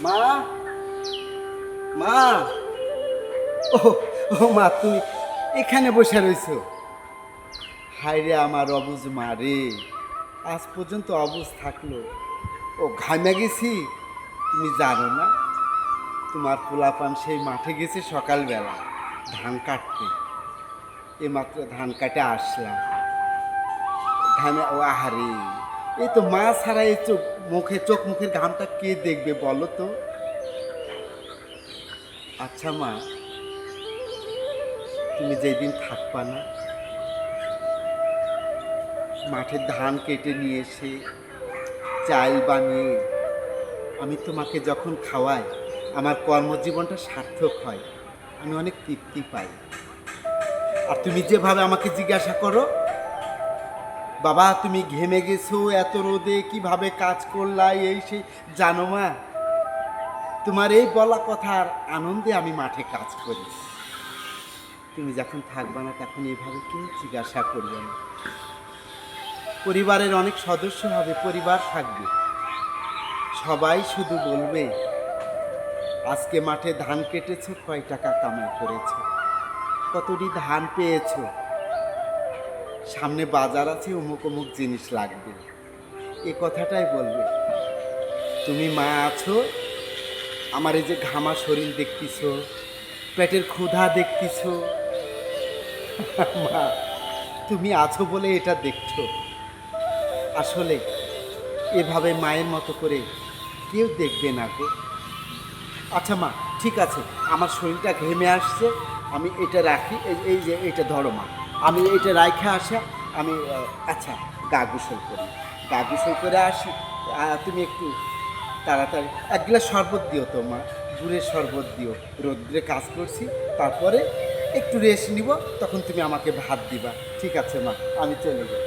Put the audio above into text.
মা, মা, ও ও মা, তুমি এখানে বসে রইছো? হায় রে আমার অবুঝ মা রে, আজ পর্যন্ত অবুঝ থাকলো। ও ঘামে গেছি, তুমি জানো না? তোমার পোলাপান সেই মাঠে গেছে সকালবেলা ধান কাটতে। এইমাত্র ধান কাটে আসলাম। ঘামে ও আহারে, এই তো মা ছাড়া এই চোখ মুখের ঘামটা কে দেখবে বলো তো? আচ্ছা মা, তুমি যেদিন থাকবা না, মাঠে ধান কেটে নিয়ে এসে চাল বানিয়ে আমি তোমাকে যখন খাওয়াই, আমার কর্মজীবনটা সার্থক হয়, আমি অনেক তৃপ্তি পাই। আর তুমি যেভাবে আমাকে জিজ্ঞাসা করো, বাবা তুমি ঘেমে গেছো এত রোদে, কিভাবে কাজ করলা, এই সেই, জানো মা, তোমার এই বলা কথার আনন্দে আমি মাঠে কাজ করি। তুমি যখন থাকবা না তখন এইভাবে কেউ জিজ্ঞাসা করবে না। পরিবারের অনেক সদস্য হবে, পরিবার থাকবে, সবাই শুধু বলবে আজকে মাঠে ধান কেটেছো, কয় টাকা কামাই করেছো, কতটি ধান পেয়েছো, সামনে বাজার আছে, অমুক অমুক জিনিস লাগবে, এ কথাটাই বলবে। তুমি মা আছো, আমার এই যে ঘামা শরীর দেখতেছো, পেটের ক্ষুধা দেখতেছো, মা তুমি আছো বলে এটা দেখছো। আসলে এভাবে মায়ের মতো করে কেউ দেখবে না গো। আচ্ছা মা, ঠিক আছে, আমার শরীরটা ঘেমে আসছে, আমি এটা রাখি, এই যে এটা ধরো মা, আমি এটা রাইখা আসা, আমি আচ্ছা গা গোসল করি, গা গোসল করে আসি। তুমি একটু তাড়াতাড়ি এক গ্লাস শরবত দিও তো মা, গুড়ের শরবত দিও, রোদ্রে কাজ করছি, তারপরে একটু রেস্ট নিব, তখন তুমি আমাকে ভাত দিবা। ঠিক আছে মা, আমি চলে যাই।